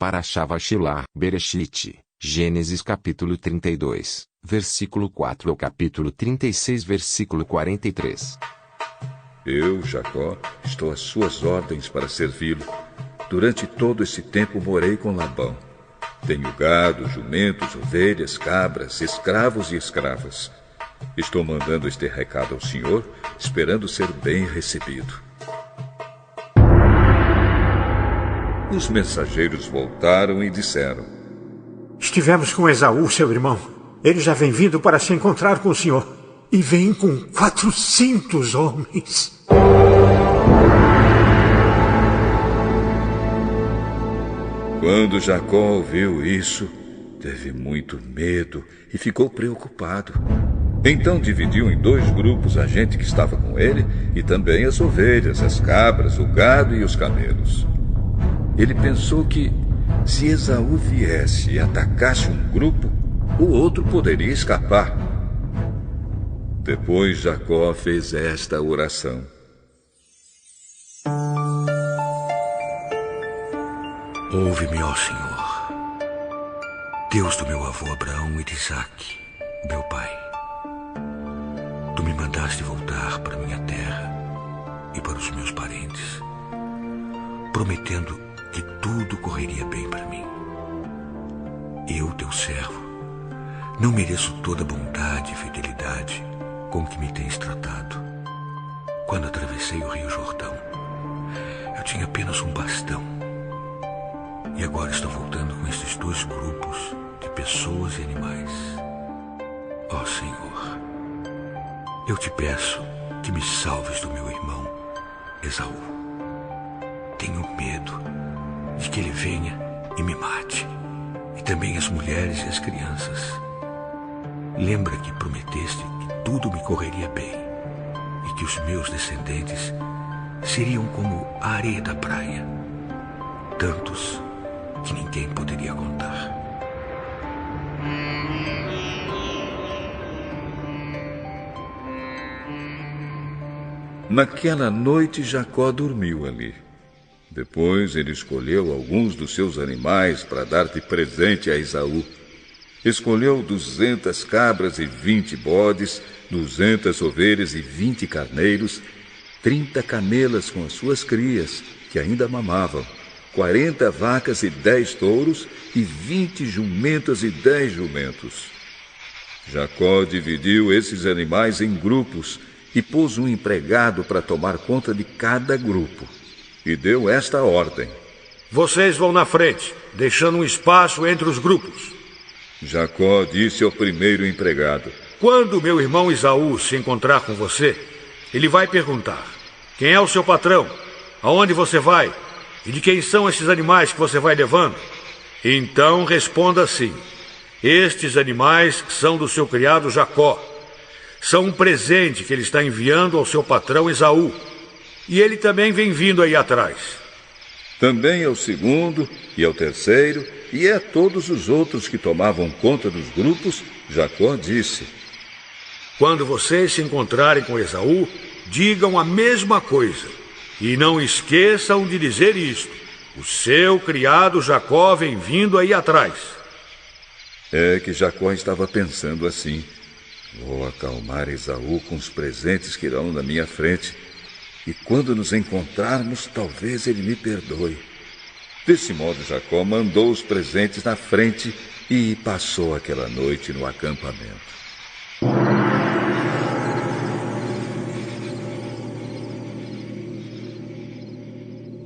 Parashavashilah, Bereshit, Gênesis capítulo 32, versículo 4 ao capítulo 36, versículo 43. Eu, Jacó, estou às suas ordens para servi-lo. Durante todo esse tempo morei com Labão. Tenho gado, jumentos, ovelhas, cabras, escravos e escravas. Estou mandando este recado ao Senhor, esperando ser bem recebido. Os mensageiros voltaram e disseram: Estivemos com Esaú, seu irmão. Ele já vem vindo para se encontrar com o senhor. E vem com 400 homens. Quando Jacó ouviu isso, teve muito medo e ficou preocupado. Então dividiu em 2 grupos a gente que estava com ele e também as ovelhas, as cabras, o gado e os camelos. Ele pensou que, se Esaú viesse e atacasse um grupo, o outro poderia escapar. Depois Jacó fez esta oração: Ouve-me, ó Senhor, Deus do meu avô Abraão e de Isaque, meu pai. Tu me mandaste voltar para minha terra e para os meus parentes, prometendo que tudo correria bem para mim. Eu, teu servo, não mereço toda a bondade e fidelidade com que me tens tratado. Quando atravessei o rio Jordão, eu tinha apenas um bastão. E agora estou voltando com estes 2 grupos de pessoas e animais. Ó Senhor, eu te peço que me salves do meu irmão Esaú. Tenho medo de que ele venha e me mate, e também as mulheres e as crianças. Lembra que prometeste que tudo me correria bem e que os meus descendentes seriam como a areia da praia, tantos que ninguém poderia contar. Naquela noite Jacó dormiu ali. Depois ele escolheu alguns dos seus animais para dar de presente a Esaú. Escolheu 200 cabras e 20 bodes, 200 ovelhas e 20 carneiros, 30 camelas com as suas crias, que ainda mamavam, 40 vacas e 10 touros, e 20 jumentas e 10 jumentos. Jacó dividiu esses animais em grupos e pôs um empregado para tomar conta de cada grupo. E deu esta ordem: Vocês vão na frente, deixando um espaço entre os grupos. Jacó disse ao primeiro empregado: Quando meu irmão Esaú se encontrar com você, ele vai perguntar: Quem é o seu patrão? Aonde você vai? E de quem são esses animais que você vai levando? Então responda assim: Estes animais são do seu criado Jacó. São um presente que ele está enviando ao seu patrão Esaú. E ele também vem vindo aí atrás. Também ao segundo e ao terceiro e a todos os outros que tomavam conta dos grupos, Jacó disse: Quando vocês se encontrarem com Esaú, digam a mesma coisa. E não esqueçam de dizer isto: o seu criado Jacó vem vindo aí atrás. É que Jacó estava pensando assim: vou acalmar Esaú com os presentes que irão na minha frente, e quando nos encontrarmos, talvez ele me perdoe. Desse modo, Jacó mandou os presentes na frente e passou aquela noite no acampamento.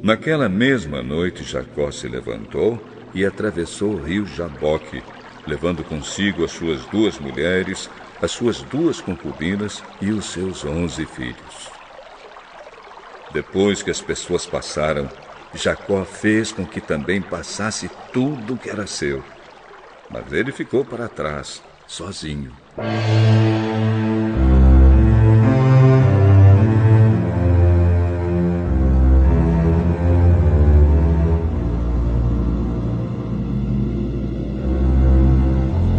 Naquela mesma noite, Jacó se levantou e atravessou o rio Jaboque, levando consigo as suas 2 mulheres, as suas 2 concubinas e os seus 11 filhos. Depois que as pessoas passaram, Jacó fez com que também passasse tudo que era seu. Mas ele ficou para trás, sozinho.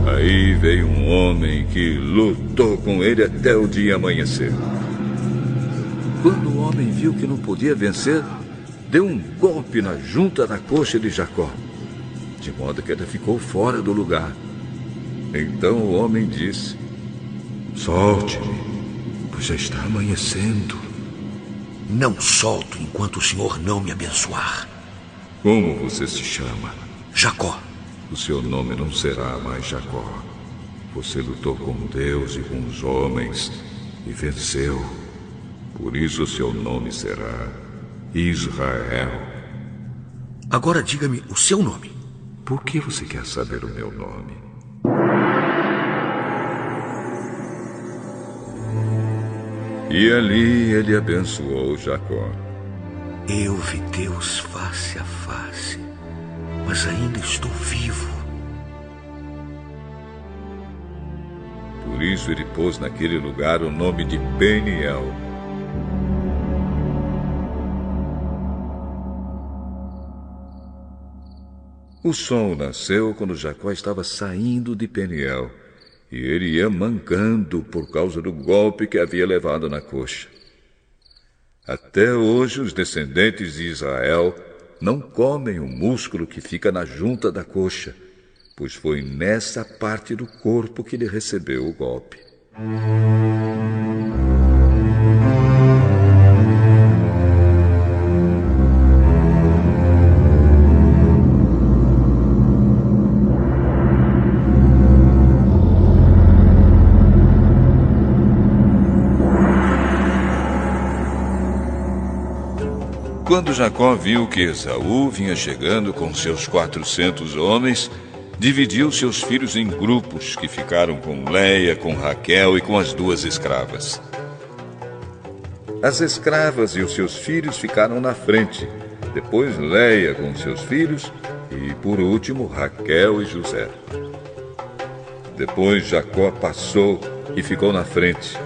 Aí veio um homem que lutou com ele até o dia amanhecer. Quando o homem viu que não podia vencer, deu um golpe na junta da coxa de Jacó. de modo que ela ficou fora do lugar. Então o homem disse: Solte-me, pois já está amanhecendo. Não solto enquanto o senhor não me abençoar. Como você se chama? Jacó. O seu nome não será mais Jacó. Você lutou com Deus e com os homens e venceu. Por isso o seu nome será Israel. Agora diga-me o seu nome. Por que você quer saber o meu nome? E ali ele abençoou Jacó. Eu vi Deus face a face, mas ainda estou vivo. Por isso ele pôs naquele lugar o nome de Peniel. O sol nasceu quando Jacó estava saindo de Peniel, e ele ia mancando por causa do golpe que havia levado na coxa. Até hoje os descendentes de Israel não comem o músculo que fica na junta da coxa, pois foi nessa parte do corpo que ele recebeu o golpe. Quando Jacó viu que Esaú vinha chegando com seus 400 homens, dividiu seus filhos em grupos que ficaram com Leia, com Raquel e com as 2 escravas. As escravas e os seus filhos ficaram na frente, depois Leia com seus filhos e, por último, Raquel e José. Depois Jacó passou e ficou na frente.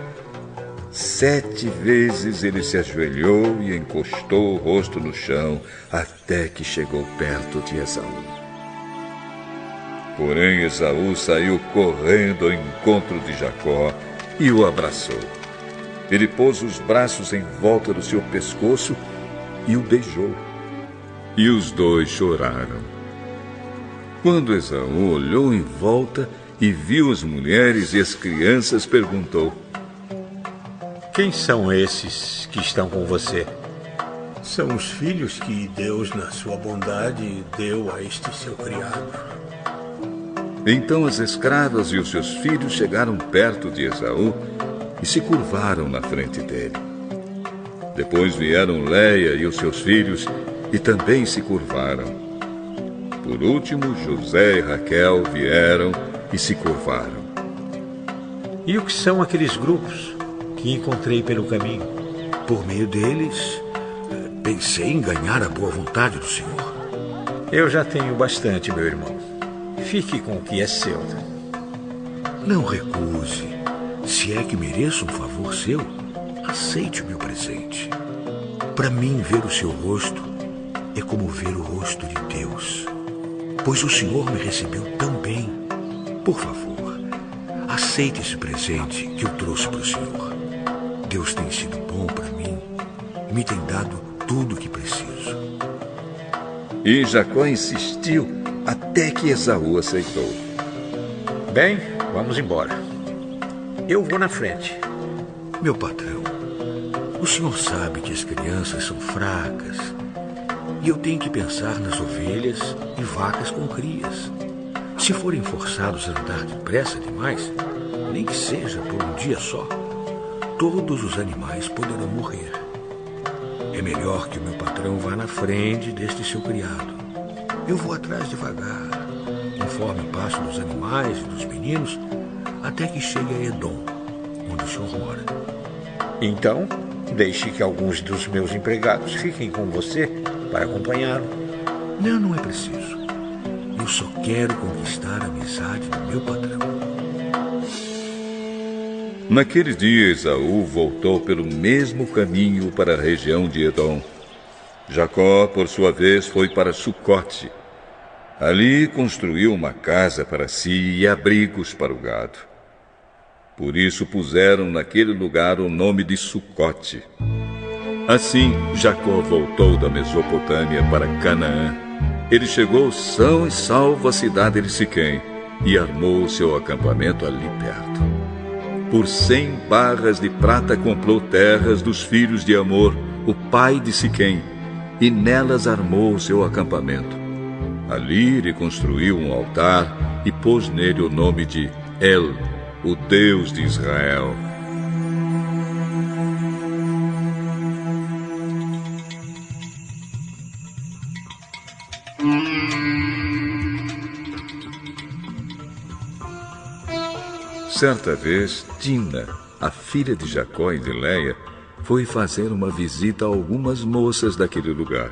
7 vezes ele se ajoelhou e encostou o rosto no chão até que chegou perto de Esaú. Porém, Esaú saiu correndo ao encontro de Jacó e o abraçou. Ele pôs os braços em volta do seu pescoço e o beijou. E os 2 choraram. Quando Esaú olhou em volta e viu as mulheres e as crianças, perguntou: Quem são esses que estão com você? São os filhos que Deus, na sua bondade, deu a este seu criado. Então as escravas e os seus filhos chegaram perto de Esaú e se curvaram na frente dele. Depois vieram Leia e os seus filhos e também se curvaram. Por último, José e Raquel vieram e se curvaram. E o que são aqueles grupos que encontrei pelo caminho? Por meio deles, pensei em ganhar a boa vontade do senhor. Eu já tenho bastante, meu irmão. Fique com o que é seu. Não recuse. Se é que mereço um favor seu, aceite o meu presente. Para mim, ver o seu rosto é como ver o rosto de Deus, pois o senhor me recebeu tão bem. Por favor, aceite esse presente que eu trouxe para o senhor. Deus tem sido bom para mim e me tem dado tudo o que preciso. E Jacó insistiu até que Esaú aceitou. Bem, vamos embora. Eu vou na frente. Meu patrão, o senhor sabe que as crianças são fracas e eu tenho que pensar nas ovelhas e vacas com crias. Se forem forçados a andar depressa demais, nem que seja por um dia só, todos os animais poderão morrer. É melhor que o meu patrão vá na frente deste seu criado. Eu vou atrás devagar, conforme o passo dos animais e dos meninos, até que chegue a Edom, onde o senhor mora. Então, deixe que alguns dos meus empregados fiquem com você para acompanhá-lo. Não, não é preciso. Eu só quero conquistar a amizade do meu patrão. Naquele dia, Esaú voltou pelo mesmo caminho para a região de Edom. Jacó, por sua vez, foi para Sucote. Ali construiu uma casa para si e abrigos para o gado. Por isso puseram naquele lugar o nome de Sucote. Assim, Jacó voltou da Mesopotâmia para Canaã. ele chegou são e salvo à cidade de Siquém e armou seu acampamento ali perto. Por 100 barras de prata comprou terras dos filhos de Amor, o pai de Siquém, e nelas armou seu acampamento. Ali ele construiu um altar e pôs nele o nome de El, o Deus de Israel. Certa vez, Dina, a filha de Jacó e de Leia, foi fazer uma visita a algumas moças daquele lugar.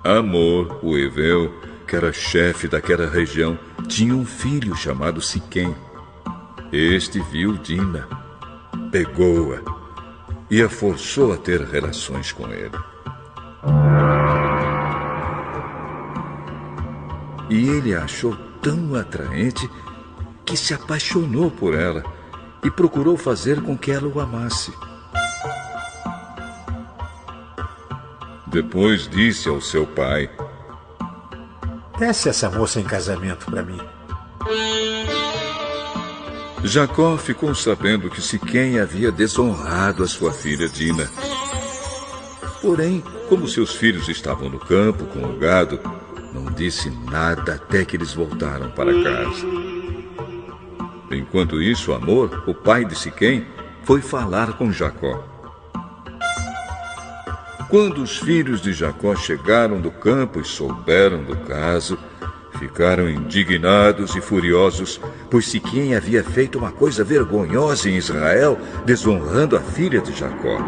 Amor, o heveu, que era chefe daquela região, tinha um filho chamado Siquém. Este viu Dina, pegou-a e a forçou a ter relações com ele. E ele a achou tão atraente que se apaixonou por ela e procurou fazer com que ela o amasse. Depois disse ao seu pai: Peça essa moça em casamento para mim. Jacó ficou sabendo que Siquém havia desonrado a sua filha Dina. Porém, como seus filhos estavam no campo com o gado, não disse nada até que eles voltaram para casa. Enquanto isso, Amor, o pai de Siquém, foi falar com Jacó. Quando os filhos de Jacó chegaram do campo e souberam do caso, ficaram indignados e furiosos, pois Siquém havia feito uma coisa vergonhosa em Israel, desonrando a filha de Jacó.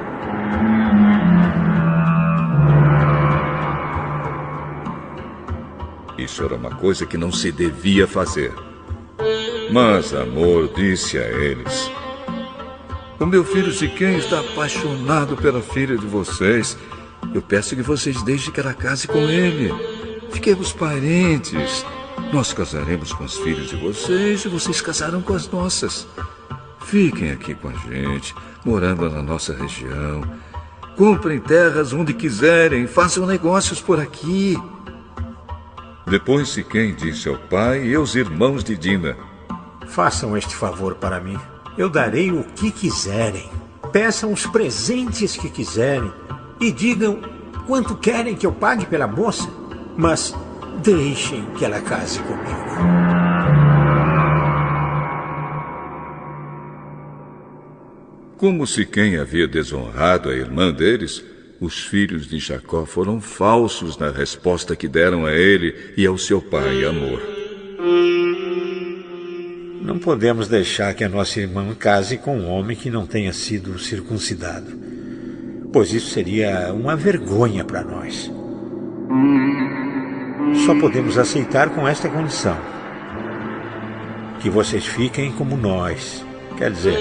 Isso era uma coisa que não se devia fazer. Mas Amor disse a eles: O meu filho Siquém está apaixonado pela filha de vocês. Eu peço que vocês deixem que ela case com ele. Fiquemos parentes. Nós casaremos com as filhas de vocês e vocês casarão com as nossas. Fiquem aqui com a gente, morando na nossa região. Comprem terras onde quiserem, façam negócios por aqui. Depois Siquém disse ao pai e aos irmãos de Dina: Façam este favor para mim. Eu darei o que quiserem. Peçam os presentes que quiserem. E digam quanto querem que eu pague pela moça. Mas deixem que ela case comigo. Como Siquém havia desonrado a irmã deles, os filhos de Jacó foram falsos na resposta que deram a ele e ao seu pai, Amor. Não podemos deixar que a nossa irmã case com um homem que não tenha sido circuncidado, pois isso seria uma vergonha para nós. Só podemos aceitar com esta condição: que vocês fiquem como nós, quer dizer,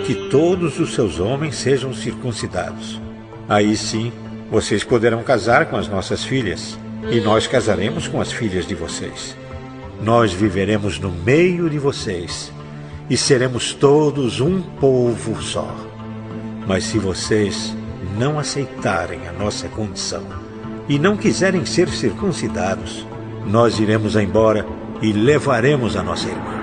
que todos os seus homens sejam circuncidados. Aí sim, vocês poderão casar com as nossas filhas, e nós casaremos com as filhas de vocês. Nós viveremos no meio de vocês, e seremos todos um povo só. Mas se vocês não aceitarem a nossa condição, e não quiserem ser circuncidados, nós iremos embora e levaremos a nossa irmã.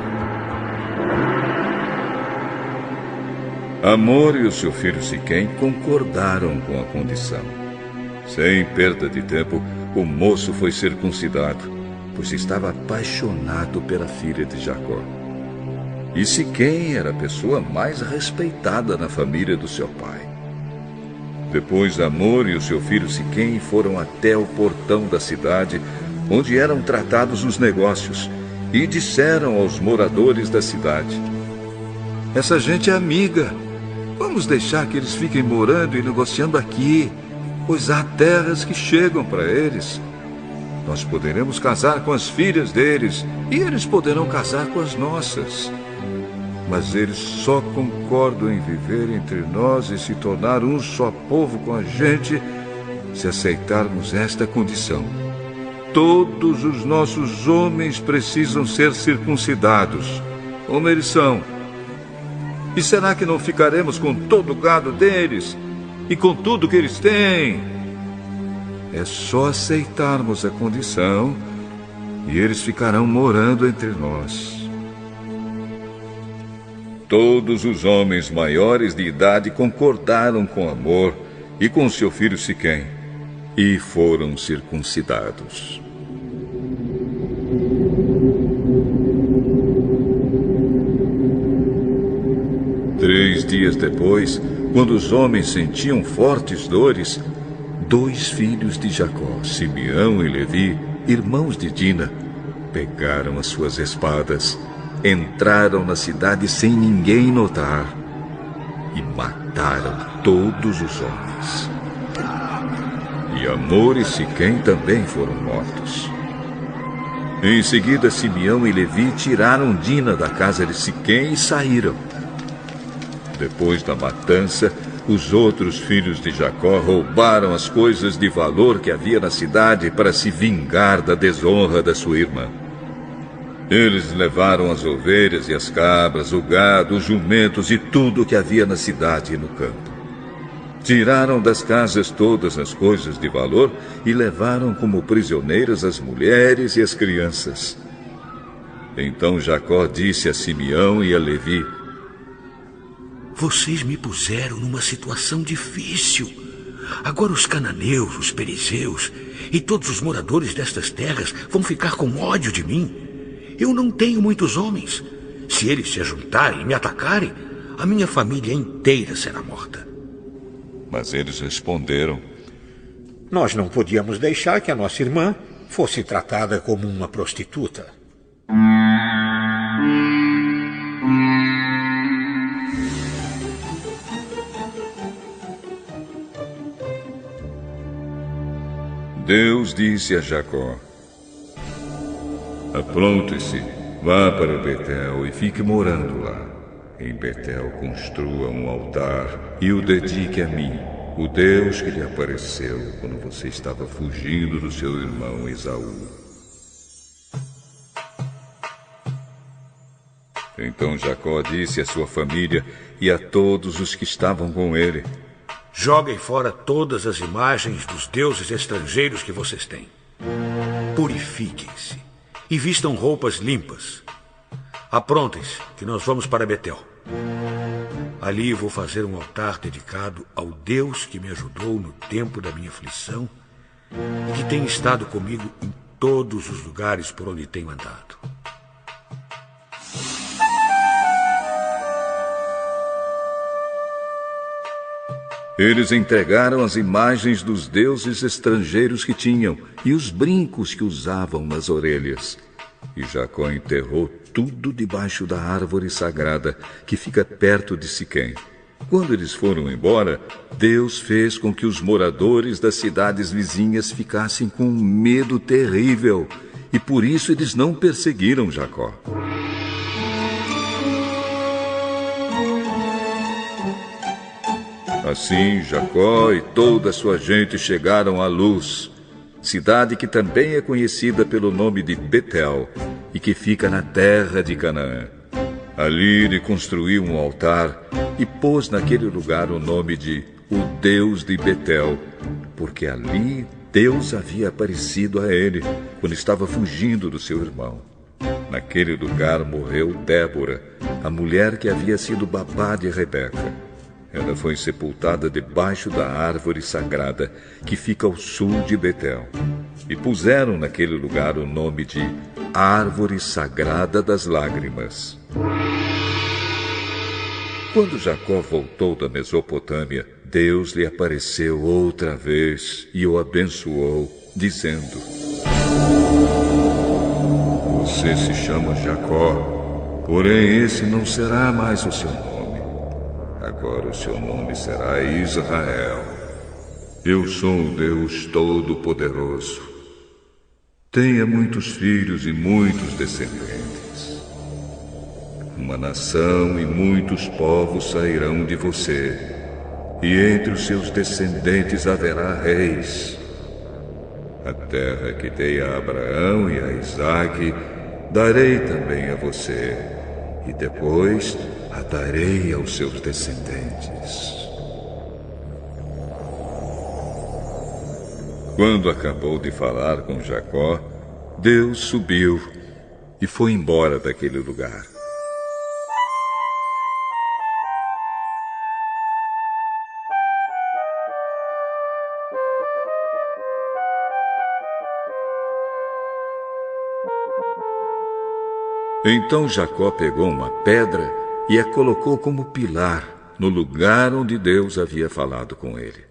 Amor e o seu filho Siquém concordaram com a condição. Sem perda de tempo, o moço foi circuncidado, pois estava apaixonado pela filha de Jacó. E Siquém era a pessoa mais respeitada na família do seu pai. Depois Amor e o seu filho Siquém foram até o portão da cidade, onde eram tratados os negócios, e disseram aos moradores da cidade: Essa gente é amiga. Vamos deixar que eles fiquem morando e negociando aqui, pois há terras que chegam para eles. Nós poderemos casar com as filhas deles, e eles poderão casar com as nossas. Mas eles só concordam em viver entre nós e se tornar um só povo com a gente se aceitarmos esta condição. Todos os nossos homens precisam ser circuncidados, como eles são. E será que não ficaremos com todo o gado deles e com tudo que eles têm? É só aceitarmos a condição e eles ficarão morando entre nós. Todos os homens maiores de idade concordaram com Hamor e com seu filho Siquém e foram circuncidados. Três dias depois, quando os homens sentiam fortes dores, 2 filhos de Jacó, Simeão e Levi, irmãos de Dina, pegaram as suas espadas, entraram na cidade sem ninguém notar e mataram todos os homens. E Hamor e Siquém também foram mortos. Em seguida, Simeão e Levi tiraram Dina da casa de Siquém e saíram. Depois da matança, os outros filhos de Jacó roubaram as coisas de valor que havia na cidade para se vingar da desonra da sua irmã. Eles levaram as ovelhas e as cabras, o gado, os jumentos e tudo o que havia na cidade e no campo. Tiraram das casas todas as coisas de valor e levaram como prisioneiras as mulheres e as crianças. Então Jacó disse a Simeão e a Levi: Vocês me puseram numa situação difícil. Agora os cananeus, os perizeus e todos os moradores destas terras vão ficar com ódio de mim. Eu não tenho muitos homens. Se eles se juntarem e me atacarem, a minha família inteira será morta. Mas eles responderam: Nós não podíamos deixar que a nossa irmã fosse tratada como uma prostituta. Deus disse a Jacó: Apronte-se, vá para Betel e fique morando lá. Em Betel construa um altar e o dedique a mim, o Deus que lhe apareceu quando você estava fugindo do seu irmão Esaú. Então Jacó disse à sua família e a todos os que estavam com ele: Joguem fora todas as imagens dos deuses estrangeiros que vocês têm. Purifiquem-se e vistam roupas limpas. Aprontem-se, que nós vamos para Betel. Ali vou fazer um altar dedicado ao Deus que me ajudou no tempo da minha aflição e que tem estado comigo em todos os lugares por onde tenho andado. Eles entregaram as imagens dos deuses estrangeiros que tinham e os brincos que usavam nas orelhas. E Jacó enterrou tudo debaixo da árvore sagrada que fica perto de Siquém. Quando eles foram embora, Deus fez com que os moradores das cidades vizinhas ficassem com um medo terrível, e por isso eles não perseguiram Jacó. Assim, Jacó e toda a sua gente chegaram a Luz, cidade que também é conhecida pelo nome de Betel e que fica na terra de Canaã. Ali ele construiu um altar e pôs naquele lugar o nome de o Deus de Betel, porque ali Deus havia aparecido a ele quando estava fugindo do seu irmão. Naquele lugar morreu Débora, a mulher que havia sido babá de Rebeca. Ela foi sepultada debaixo da árvore sagrada que fica ao sul de Betel. E puseram naquele lugar o nome de Árvore Sagrada das Lágrimas. Quando Jacó voltou da Mesopotâmia, Deus lhe apareceu outra vez e o abençoou, dizendo: Você se chama Jacó, porém esse não será mais o seu nome. Agora o seu nome será Israel. Eu sou o Deus Todo-Poderoso. Tenha muitos filhos e muitos descendentes. Uma nação e muitos povos sairão de você, e entre os seus descendentes haverá reis. A terra que dei a Abraão e a Isaque, darei também a você, e depois a darei aos seus descendentes. Quando acabou de falar com Jacó, Deus subiu e foi embora daquele lugar. Então Jacó pegou uma pedra e a colocou como pilar no lugar onde Deus havia falado com ele.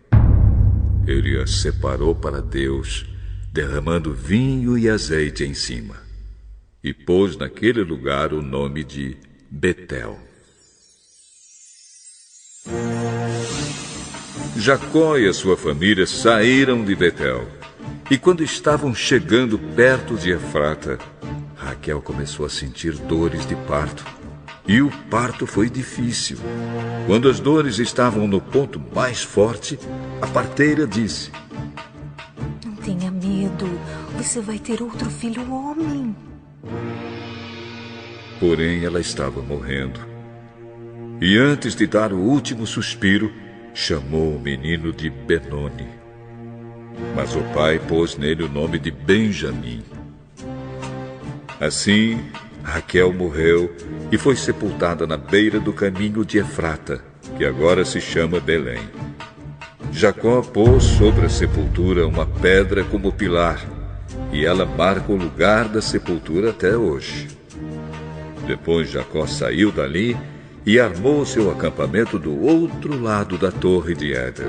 Ele a separou para Deus, derramando vinho e azeite em cima, e pôs naquele lugar o nome de Betel. Jacó e a sua família saíram de Betel, e quando estavam chegando perto de Efrata, Raquel começou a sentir dores de parto. E o parto foi difícil. Quando as dores estavam no ponto mais forte, a parteira disse: Não tenha medo, você vai ter outro filho homem. Porém, ela estava morrendo. E antes de dar o último suspiro, chamou o menino de Benoni. Mas o pai pôs nele o nome de Benjamim. Assim, Raquel morreu e foi sepultada na beira do caminho de Efrata, que agora se chama Belém. Jacó pôs sobre a sepultura uma pedra como pilar, e ela marca o lugar da sepultura até hoje. Depois Jacó saiu dali e armou seu acampamento do outro lado da torre de Éder.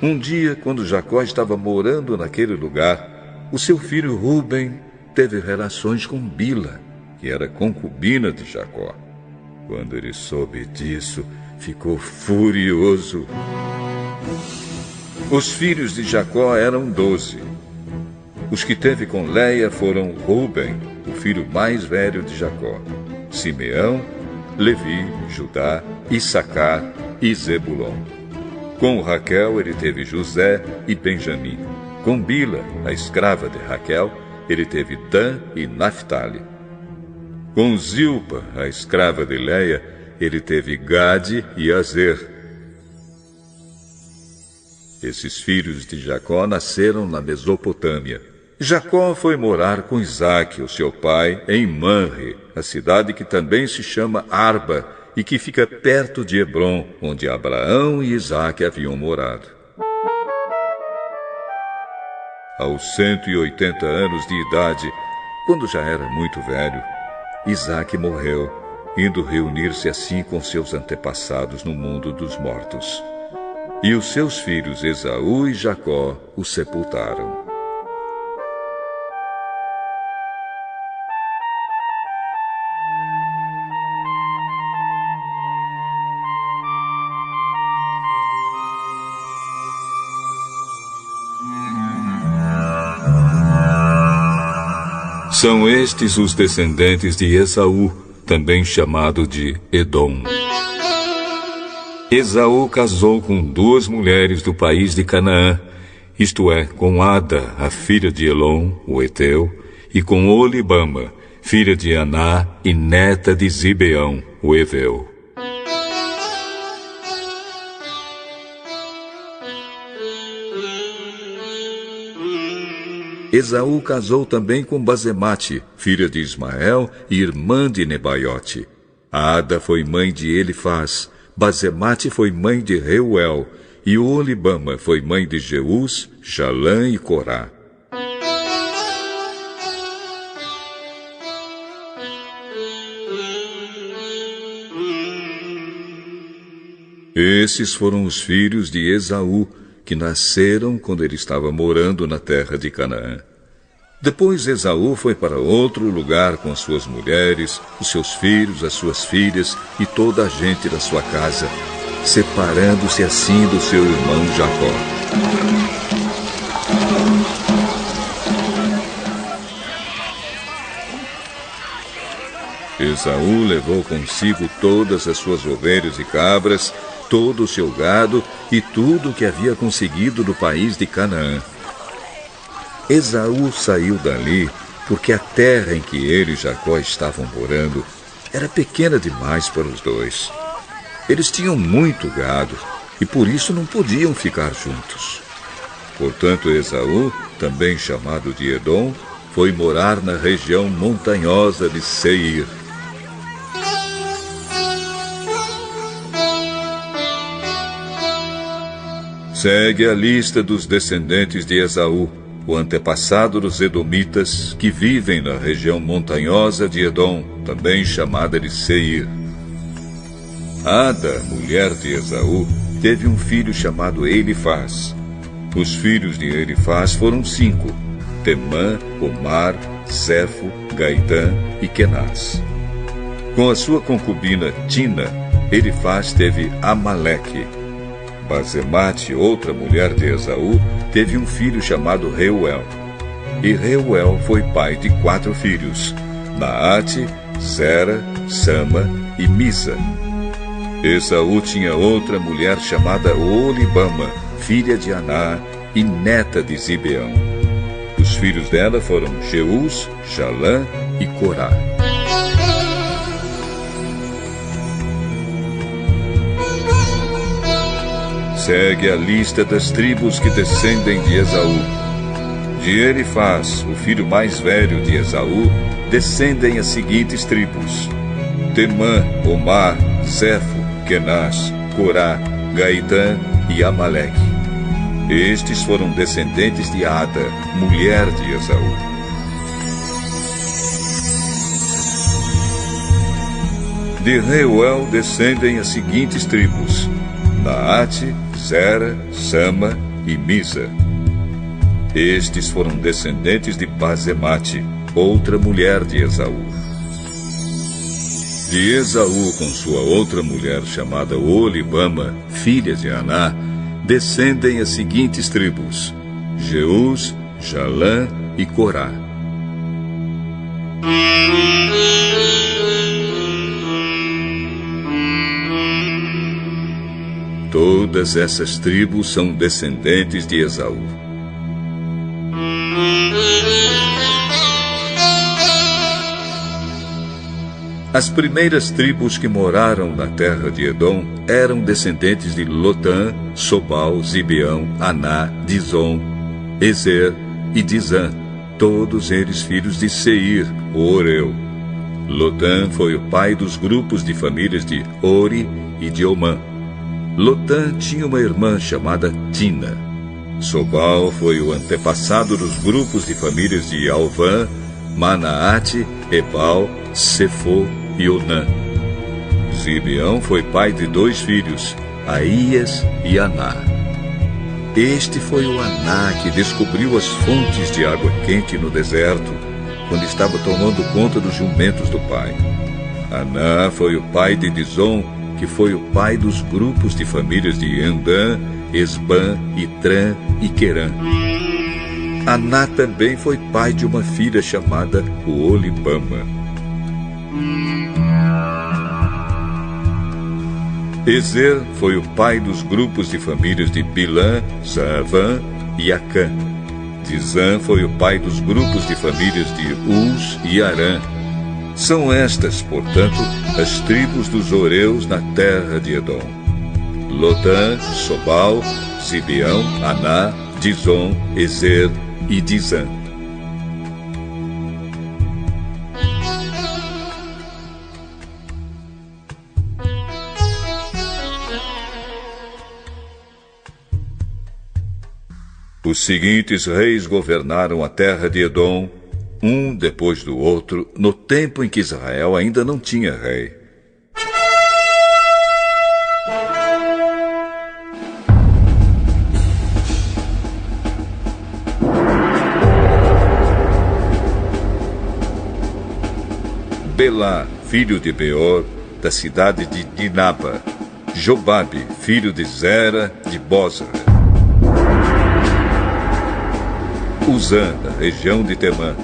Um dia, quando Jacó estava morando naquele lugar, o seu filho Rúben teve relações com Bila, que era concubina de Jacó. Quando ele soube disso, ficou furioso. Os filhos de Jacó eram 12. Os que teve com Leia foram Rúben, o filho mais velho de Jacó, Simeão, Levi, Judá, Issacar e Zebulon. Com Raquel ele teve José e Benjamim. Com Bila, a escrava de Raquel, ele teve Dan e Naphtali. Com Zilpa, a escrava de Leia, ele teve Gade e Azer. Esses filhos de Jacó nasceram na Mesopotâmia. Jacó foi morar com Isaque, o seu pai, em Manre, a cidade que também se chama Arba e que fica perto de Hebrom, onde Abraão e Isaque haviam morado. Aos 180 anos de idade, quando já era muito velho, Isaque morreu, indo reunir-se assim com seus antepassados no mundo dos mortos. E os seus filhos Esaú e Jacó o sepultaram. São estes os descendentes de Esaú, também chamado de Edom. Esaú casou com 2 mulheres do país de Canaã, isto é, com Ada, a filha de Elon, o Eteu, e com Olibama, filha de Aná e neta de Zibeão, o Eveu. Esaú casou também com Basemate, filha de Ismael e irmã de Nebaiote. Ada foi mãe de Elifaz, Basemate foi mãe de Reuel, e Olibama foi mãe de Jeús, Jalã e Corá. Esses foram os filhos de Esaú, que nasceram quando ele estava morando na terra de Canaã. Depois Esaú foi para outro lugar com as suas mulheres, os seus filhos, as suas filhas e toda a gente da sua casa, separando-se assim do seu irmão Jacó. Esaú levou consigo todas as suas ovelhas e cabras, todo o seu gado e tudo o que havia conseguido do país de Canaã. Esaú saiu dali porque a terra em que ele e Jacó estavam morando era pequena demais para os dois. Eles tinham muito gado e por isso não podiam ficar juntos. Portanto, Esaú, também chamado de Edom, foi morar na região montanhosa de Seir. Segue a lista dos descendentes de Esaú, o antepassado dos Edomitas, que vivem na região montanhosa de Edom, também chamada de Seir. Ada, mulher de Esaú, teve um filho chamado Elifaz. Os filhos de Elifaz foram 5: Temã, Omar, Zefo, Gaitã e Kenaz. Com a sua concubina Tina, Elifaz teve Amaleque. Basemate, outra mulher de Esaú, teve um filho chamado Reuel. E Reuel foi pai de 4 filhos: Naate, Zera, Sama e Misa. Esaú tinha outra mulher chamada Oholibama, filha de Aná e neta de Zibeão. Os filhos dela foram Jeús, Jalã e Corá. Segue a lista das tribos que descendem de Esaú. De Elifaz, o filho mais velho de Esaú, descendem as seguintes tribos: Temã, Omar, Zefo, Kenaz, Corá, Gaitã e Amaleque. Estes foram descendentes de Ada, mulher de Esaú. De Reuel descendem as seguintes tribos: Naate, Zera, Sama e Misa. Estes foram descendentes de Basemate, outra mulher de Esaú. De Esaú com sua outra mulher chamada Oholibama, filha de Aná, descendem as seguintes tribos: Jeús, Jalã e Corá. Todas essas tribos são descendentes de Esaú. As primeiras tribos que moraram na terra de Edom eram descendentes de Lotã, Sobal, Zibeão, Aná, Dizon, Ezer e Dizã, todos eles filhos de Seir, o Oreu. Lotã foi o pai dos grupos de famílias de Ori e de Omã. Lotã tinha uma irmã chamada Tina. Sobal foi o antepassado dos grupos de famílias de Alvã, Manaate, Ebal, Sefo e Onã. Zibeão foi pai de 2 filhos, Aías e Aná. Este foi o Aná que descobriu as fontes de água quente no deserto, quando estava tomando conta dos jumentos do pai. Aná foi o pai de Dizon, que foi o pai dos grupos de famílias de Endã, Esbã, Itrã e Querã. Aná também foi pai de uma filha chamada Oholibama. Ezer foi o pai dos grupos de famílias de Bilã, Zaavã e Acã. Dizã foi o pai dos grupos de famílias de Uz e Arã. São estas, portanto, as tribos dos Oreus na terra de Edom: Lotã, Sobal, Zibeão, Aná, Dizon, Ezer e Dizã. Os seguintes reis governaram a terra de Edom, um depois do outro, no tempo em que Israel ainda não tinha rei. Belá, filho de Beor, da cidade de Dinaba. Jobabe, filho de Zera, de Bozra. Uzã, da região de Temã.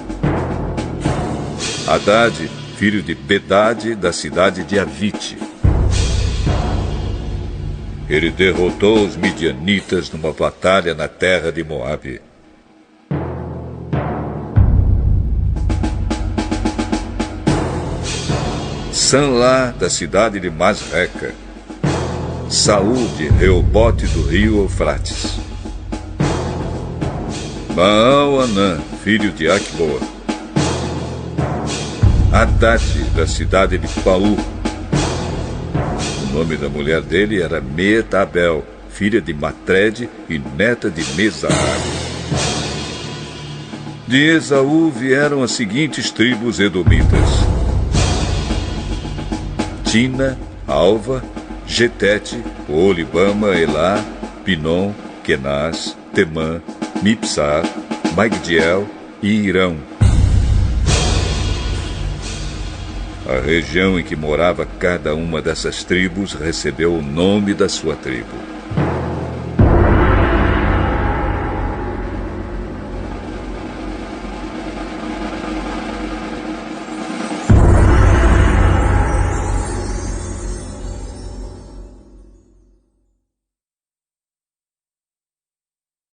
Hadad, filho de Bedade, da cidade de Avite. Ele derrotou os midianitas numa batalha na terra de Moabe. Sanlá, da cidade de Masreca. Saul de Reobote do rio Eufrates, Baal-Anã, filho de Acboa, Haddad, da cidade de Paú. O nome da mulher dele era Meetabel, filha de Matred e neta de Mezaab. De Esaú vieram as seguintes tribos edomitas: Tina, Alva, Getete, Olibama, Elá, Pinom, Kenaz, Temã, Mipsar, Magdiel e Irão. A região em que morava cada uma dessas tribos recebeu o nome da sua tribo.